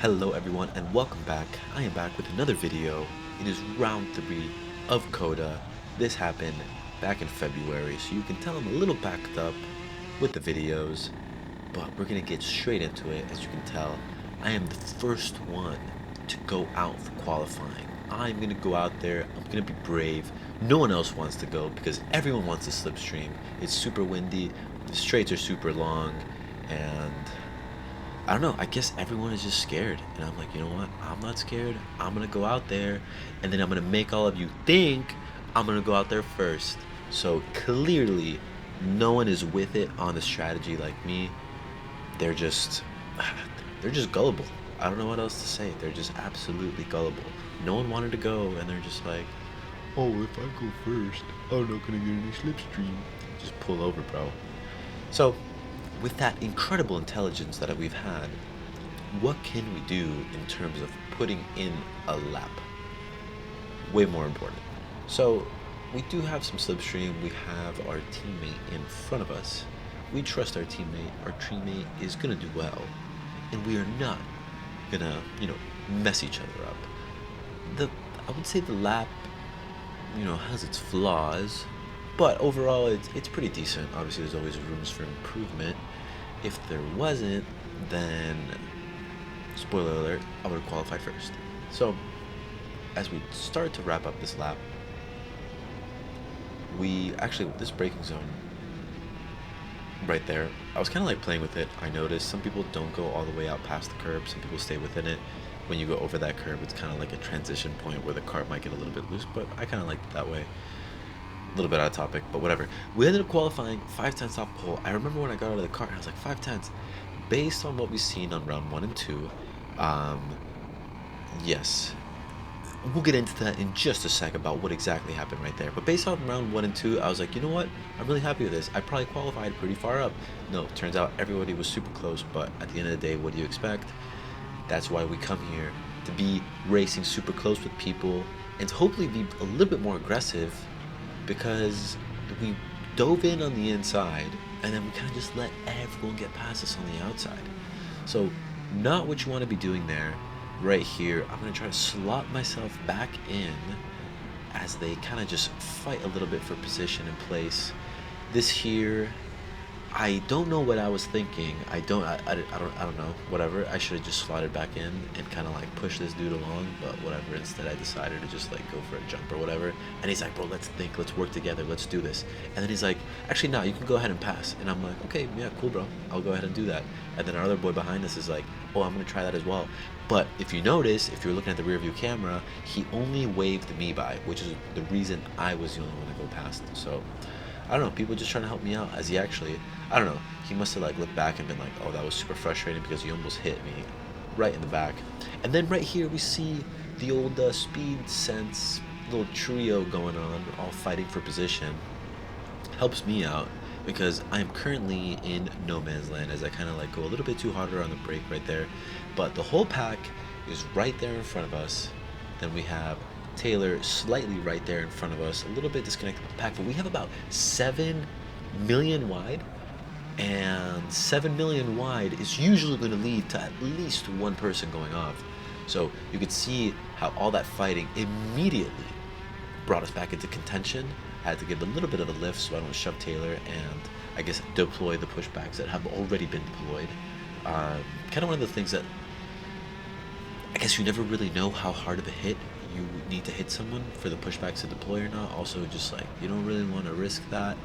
Hello everyone and welcome back. I am back with another video. It is round 3 of Coda. This happened back in February, so you can tell I'm a little backed up with the videos, but we're gonna get straight into it. As you can tell, I am the first one to go out for qualifying. I'm gonna go out there, I'm gonna be brave. No one else wants to go because everyone wants to slipstream. It's super windy, the straights are super long, and I don't know, I guess everyone is just scared. And I'm like, you know what? I'm not scared. I'm going to go out there and then I'm going to make all of you think I'm going to go out there first. So clearly, no one is with it on the strategy like me. They're just, they're just gullible. I don't know what else to say. They're just absolutely gullible. No one wanted to go and they're just like, oh, if I go first, I'm not going to get any slipstream. Just pull over, bro. So, with that incredible intelligence that we've had, what can we do in terms of putting in a lap? Way more important. So, we do have some slipstream. We have our teammate in front of us. We trust our teammate. Our teammate is going to do well. And we are not going to, mess each other up. I would say the lap, has its flaws. But overall, it's pretty decent. Obviously, there's always rooms for improvement. If there wasn't, then, spoiler alert, I would have qualified first. So, as we start to wrap up this lap, this braking zone, right there, I was kind of like playing with it. I noticed some people don't go all the way out past the curb. Some people stay within it. When you go over that curb, it's kind of like a transition point where the cart might get a little bit loose, but I kind of liked it that way. A little bit out of topic, but whatever. We ended up qualifying 5/10 off pole. I remember when I got out of the car, I was like 5/10. Based on what we've seen on round 1 and 2, yes, we'll get into that in just a sec about what exactly happened right there. But based on round 1 and 2, I was like, you know what? I'm really happy with this. I probably qualified pretty far up. No, turns out everybody was super close, but at the end of the day, what do you expect? That's why we come here, to be racing super close with people and to hopefully be a little bit more aggressive, because we dove in on the inside and then we kind of just let everyone get past us on the outside. So not what you want to be doing there. Right here, I'm going to try to slot myself back in as they kind of just fight a little bit for position and place. This here, I don't know what I was thinking. I don't know. Whatever. I should have just slotted back in and kind of like push this dude along, but whatever. Instead, I decided to just like go for a jump or whatever. And he's like, bro, let's think. Let's work together. Let's do this. And then he's like, actually, no, you can go ahead and pass. And I'm like, okay, yeah, cool, bro. I'll go ahead and do that. And then our other boy behind us is like, oh, I'm gonna try that as well. But if you notice, if you're looking at the rear view camera, he only waved me by, which is the reason I was the only one to go past. So I don't know, people just trying to help me out, as he actually, I don't know, he must have like looked back and been like, oh, that was super frustrating because you almost hit me right in the back. And then right here we see the old speed sense little trio going on, all fighting for position. Helps me out because I'm currently in no man's land, as I kind of like go a little bit too harder on the brake right there. But the whole pack is right there in front of us. Then we have Taylor slightly right there in front of us, a little bit disconnected with the pack, but we have about 7 million wide, and 7 million wide is usually going to lead to at least one person going off. So you could see how all that fighting immediately brought us back into contention. I had to give a little bit of a lift so I don't shove Taylor and I guess deploy the pushbacks that have already been deployed. Kind of one of the things that I guess you never really know how hard of a hit you need to hit someone for the pushbacks to deploy or not. Also, just like, you don't really want to risk that.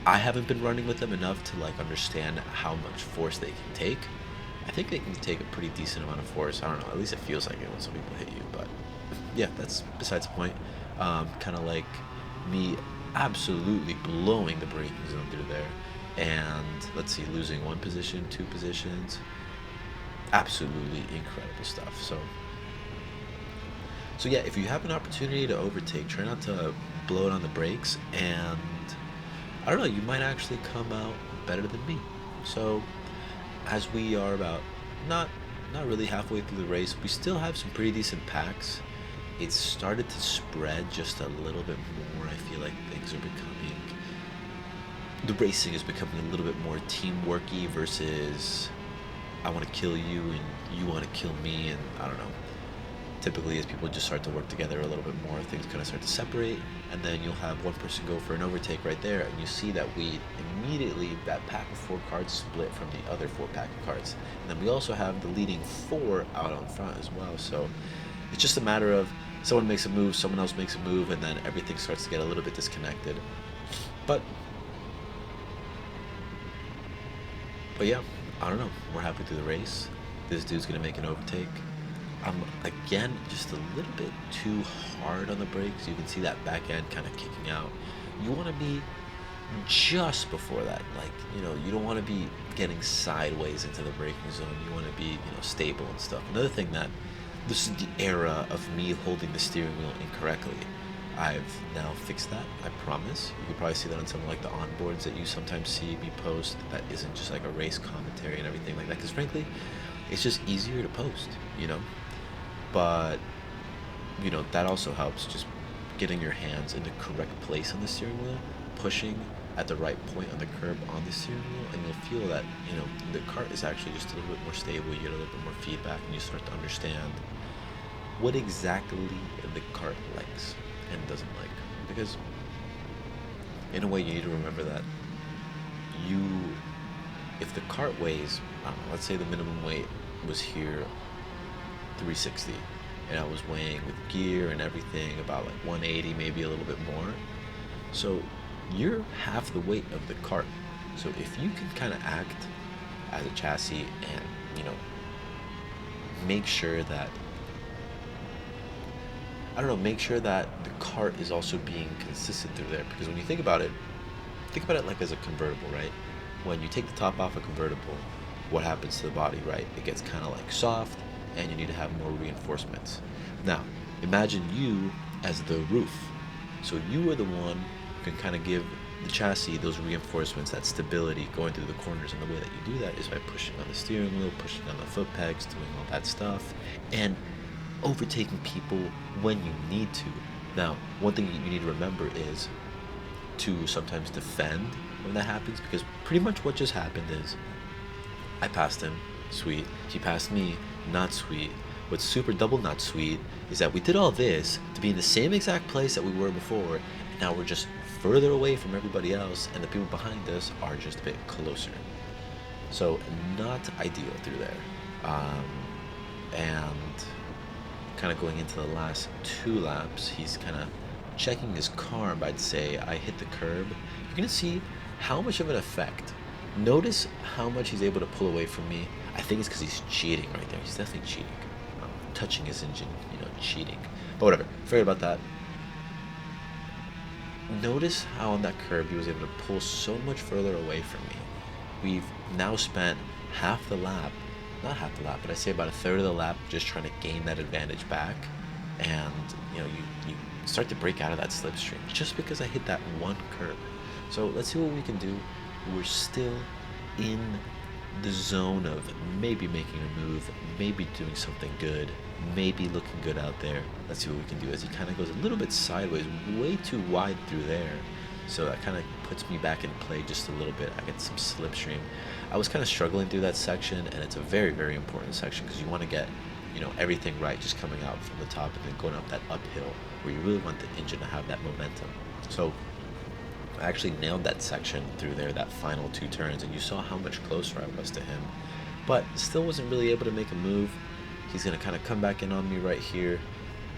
I haven't been running with them enough to like understand how much force they can take. I think they can take a pretty decent amount of force. I don't know, at least it feels like it when some people hit you, but yeah, that's besides the point. Kind of like me absolutely blowing the braking zone through there, and let's see, losing 1 position, 2 positions, absolutely incredible stuff. So yeah, if you have an opportunity to overtake, try not to blow it on the brakes, and I don't know, you might actually come out better than me. So as we are about not really halfway through the race, we still have some pretty decent packs. It's started to spread just a little bit more. I feel like things are becoming, the racing is becoming a little bit more teamworky versus I want to kill you and you want to kill me, and I don't know. Typically, as people just start to work together a little bit more, things kind of start to separate, and then you'll have one person go for an overtake right there, and you see that we immediately, that pack of 4 cards split from the other 4 pack of cards. And then we also have the leading 4 out on front as well. So it's just a matter of someone makes a move, someone else makes a move, and then everything starts to get a little bit disconnected. But yeah, I don't know. We're happy through the race. This dude's gonna make an overtake. I'm again just a little bit too hard on the brakes. You can see that back end kind of kicking out. You want to be just before that, like, you know, you don't want to be getting sideways into the braking zone. You want to be, you know, stable and stuff. Another thing, that this is the era of me holding the steering wheel incorrectly. I've now fixed that, I promise. You can probably see that on some of like the onboards that you sometimes see me post that isn't just like a race commentary and everything like that, because frankly it's just easier to post, you know. But you know, that also helps, just getting your hands in the correct place on the steering wheel, pushing at the right point on the curb on the steering wheel, and you'll feel that, you know, the cart is actually just a little bit more stable. You get a little bit more feedback, and you start to understand what exactly the cart likes and doesn't like. Because in a way, you need to remember that if the cart weighs, let's say the minimum weight was here 360, and I was weighing with gear and everything about like 180, maybe a little bit more. So you're half the weight of the cart. So if you can kind of act as a chassis and, you know, make sure that, I don't know, make sure that the cart is also being consistent through there. Because when you think about it like as a convertible, right? When you take the top off a convertible, what happens to the body, right? It gets kind of like soft, and you need to have more reinforcements. Now, imagine you as the roof. So you are the one who can kind of give the chassis those reinforcements, that stability going through the corners. And the way that you do that is by pushing on the steering wheel, pushing on the foot pegs, doing all that stuff, and overtaking people when you need to. Now, one thing you need to remember is to sometimes defend when that happens, because pretty much what just happened is I passed him, sweet. He passed me, not sweet. What's super double not sweet is that we did all this to be in the same exact place that we were before, and now we're just further away from everybody else, and the people behind us are just a bit closer. So not ideal through there. And kind of going into the last 2 laps, he's kind of checking his car, but I'd say I hit the curb. You're gonna see how much of an effect. Notice how much he's able to pull away from me. I think it's because he's cheating right there. He's definitely cheating. Touching his engine, you know, cheating. But whatever, forget about that. Notice how on that curb he was able to pull so much further away from me. We've now spent half the lap, not half the lap, but I say about a third of the lap just trying to gain that advantage back. And, you know, you start to break out of that slipstream just because I hit that one curb. So let's see what we can do. We're still in the zone of maybe making a move, maybe doing something good, maybe looking good out there. Let's see what we can do as he kind of goes a little bit sideways, way too wide through there. So that kind of puts me back in play just a little bit. I get some slipstream. I was kind of struggling through that section, and it's a very, very important section because you want to get, you know, everything right just coming out from the top and then going up that uphill where you really want the engine to have that momentum. So I actually nailed that section through there, that final 2 turns, and you saw how much closer I was to him, but still wasn't really able to make a move. He's going to kind of come back in on me right here,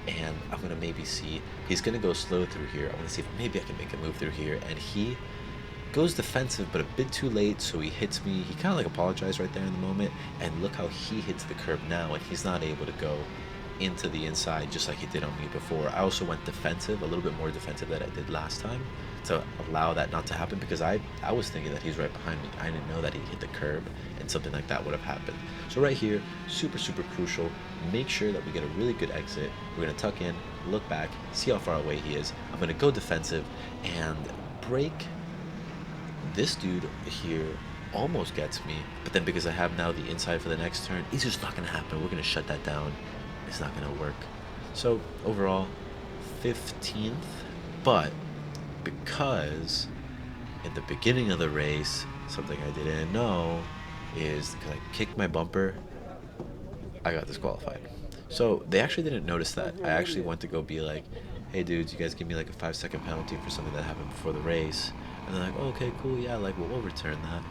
and I'm going to maybe see, he's going to go slow through here. I want to see if maybe I can make a move through here, and he goes defensive, but a bit too late, so he hits me. He kind of like apologized right there in the moment, and look how he hits the curb now, and he's not able to go into the inside just like he did on me before. I also went defensive, a little bit more defensive than I did last time, to allow that not to happen, because I was thinking that he's right behind me. I didn't know that he hit the curb and something like that would have happened. So right here, super, super crucial. Make sure that we get a really good exit. We're going to tuck in, look back, see how far away he is. I'm going to go defensive and brake. This dude here almost gets me, but then because I have now the inside for the next turn, it's just not going to happen. We're going to shut that down. It's not going to work. So overall, 15th, but because in the beginning of the race, something I didn't know, is because I kicked my bumper, I got disqualified. So they actually didn't notice that. I actually went to go be like, hey dudes, you guys give me like a 5-second penalty for something that happened before the race. And they're like, oh, okay, cool, yeah, like we'll overturn that.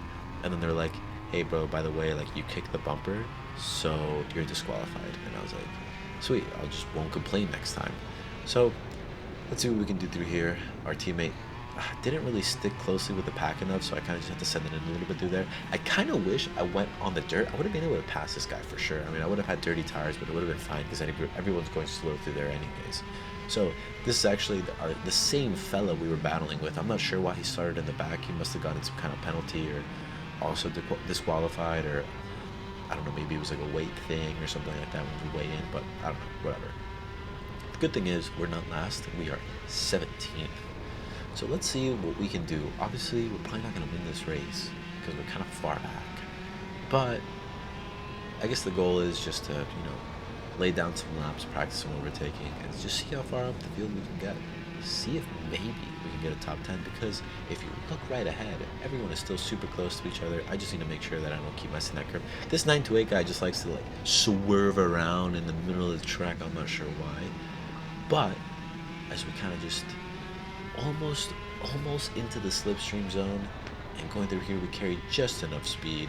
And then they're like, hey bro, by the way, like you kicked the bumper, so you're disqualified. And I was like, sweet, I'll just won't complain next time. So let's see what we can do through here. Our teammate didn't really stick closely with the pack enough, so I kind of just had to send it in a little bit through there. I kind of wish I went on the dirt. I would have been able to pass this guy for sure. I mean, I would have had dirty tires, but it would have been fine because everyone's going slow through there anyways. So this is actually the same fella we were battling with. I'm not sure why he started in the back. He must have gotten some kind of penalty or also disqualified, or I don't know, maybe it was like a weight thing or something like that when we weigh in, but I don't know, whatever. The good thing is we're not last, we are 17th. So let's see what we can do. Obviously, we're probably not going to win this race because we're kind of far back. But I guess the goal is just to, lay down some laps, practice some overtaking, and just see how far up the field we can get. See if maybe we can get a top 10, because if you look right ahead, everyone is still super close to each other. I just need to make sure that I don't keep messing that curve. This 928 guy just likes to like swerve around in the middle of the track. I'm not sure why. But as we kind of just almost into the slipstream zone and going through here, we carry just enough speed,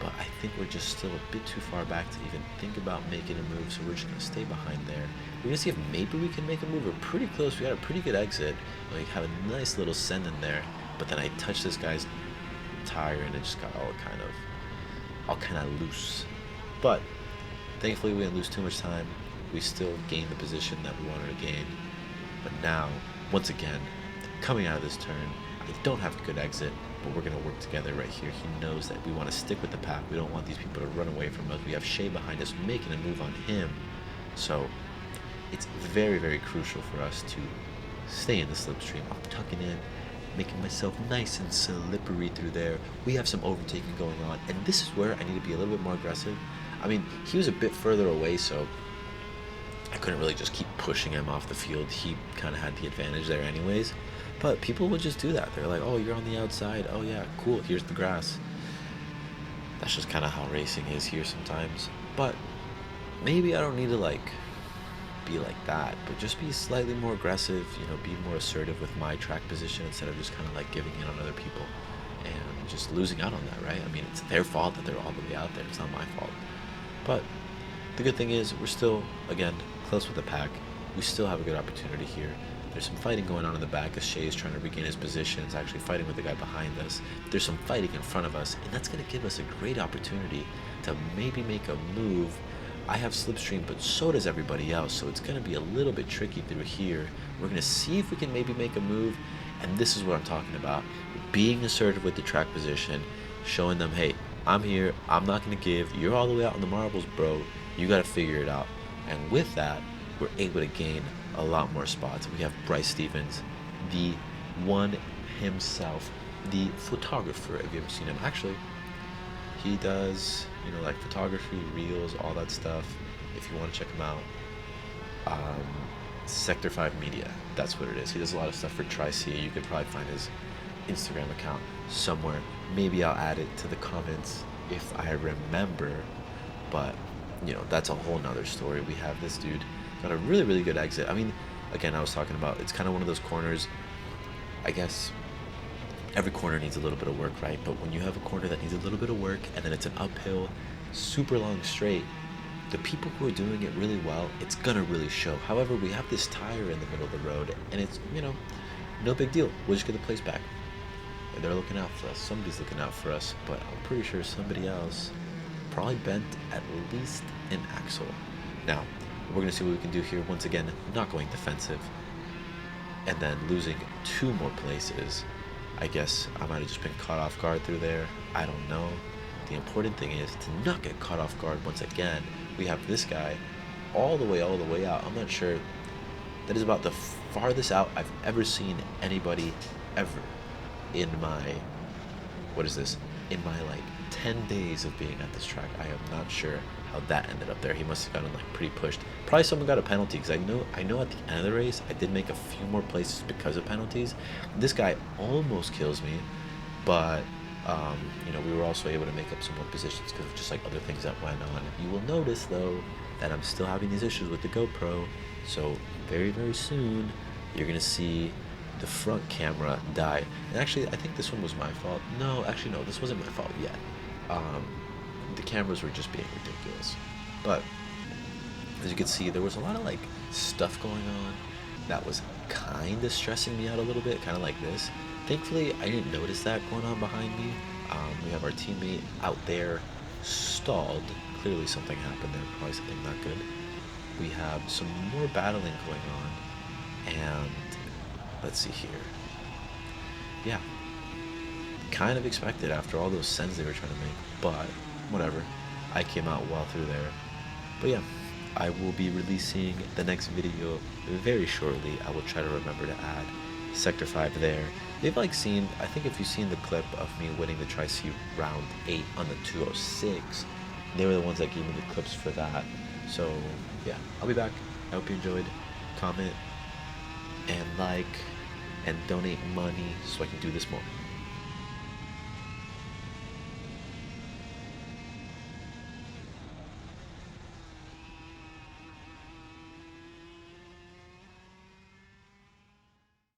but I think we're just still a bit too far back to even think about making a move, so we're just going to stay behind there. We're going to see if maybe we can make a move. We're pretty close. We got a pretty good exit. We have a nice little send in there, but then I touched this guy's tire and it just got all kind of loose. But thankfully we didn't lose too much time. We still gained the position that we wanted to gain. But now, once again, coming out of this turn, I don't have a good exit, but we're going to work together right here. He knows that we want to stick with the pack. We don't want these people to run away from us. We have Shea behind us making a move on him. So it's very, very crucial for us to stay in the slipstream. I'm tucking in, making myself nice and slippery through there. We have some overtaking going on, and this is where I need to be a little bit more aggressive. I mean, he was a bit further away, so I couldn't really just keep pushing him off the field. He kind of had the advantage there anyways. But people would just do that. They're like, oh, you're on the outside. Oh, yeah, cool. Here's the grass. That's just kind of how racing is here sometimes. But maybe I don't need to, be like that. But just be slightly more aggressive, be more assertive with my track position instead of just kind of, giving in on other people and just losing out on that, right? I mean, it's their fault that they're all the way out there. It's not my fault. But the good thing is we're still, again, close with the pack. We still have a good opportunity here. There's some fighting going on in the back as Shea is trying to regain his position. He's actually fighting with the guy behind us. There's some fighting in front of us, and that's going to give us a great opportunity to maybe make a move. I have slipstream, but so does everybody else, so it's going to be a little bit tricky through here. We're going to see if we can maybe make a move, and this is what I'm talking about. Being assertive with the track position, showing them, hey, I'm here, I'm not going to give, you're all the way out on the marbles, bro, you got to figure it out. And with that, we're able to gain a lot more spots. We have Bryce Stevens, the one himself, the photographer. Have you ever seen him? Actually, he does, photography, reels, all that stuff. If you want to check him out, Sector 5 Media, that's what it is. He does a lot of stuff for Tri-C. You could probably find his Instagram account somewhere. Maybe I'll add it to the comments if I remember, but that's a whole nother story. We have this dude got a really, really good exit. I mean, again, I was talking about, it's kind of one of those corners, I guess every corner needs a little bit of work, right? But when you have a corner that needs a little bit of work and then it's an uphill, super long straight, the people who are doing it really well, it's gonna really show. However, we have this tire in the middle of the road and it's, no big deal. We'll just get the place back. And they're looking out for us. Somebody's looking out for us, but I'm pretty sure somebody else probably bent at least an axle. Now, we're going to see what we can do here. Once again, not going defensive. And then losing 2 more places. I guess I might have just been caught off guard through there. I don't know. The important thing is to not get caught off guard once again. We have this guy all the way out. I'm not sure. That is about the farthest out I've ever seen anybody ever in my, in my 10 days of being at this track. I am not sure how that ended up there. He must have gotten pretty pushed. Probably someone got a penalty, because I know at the end of the race I did make a few more places because of penalties. This guy almost kills me, but We were also able to make up some more positions because of just like other things that went on. You will notice though that I'm still having these issues with the GoPro, so very, very soon you're gonna see the front camera die. And actually, I think this one was my fault. No, actually, no, this wasn't my fault yet. The cameras were just being ridiculous. But as you can see, there was a lot of like stuff going on that was kind of stressing me out a little bit, kind of like this. Thankfully, I didn't notice that going on behind me. We have our teammate out there stalled. Clearly something happened there, probably something not good. We have some more battling going on, and let's see here. Yeah, kind of expected after all those sends they were trying to make, but whatever. I came out well through there. But yeah, I will be releasing the next video very shortly. I will try to remember to add Sector 5 there. They've like seen, I think if you've seen the clip of me winning the Tri-C round 8 on the 206, they were the ones that gave me the clips for that. So yeah, I'll be back. I hope you enjoyed. Comment and like and donate money so I can do this more.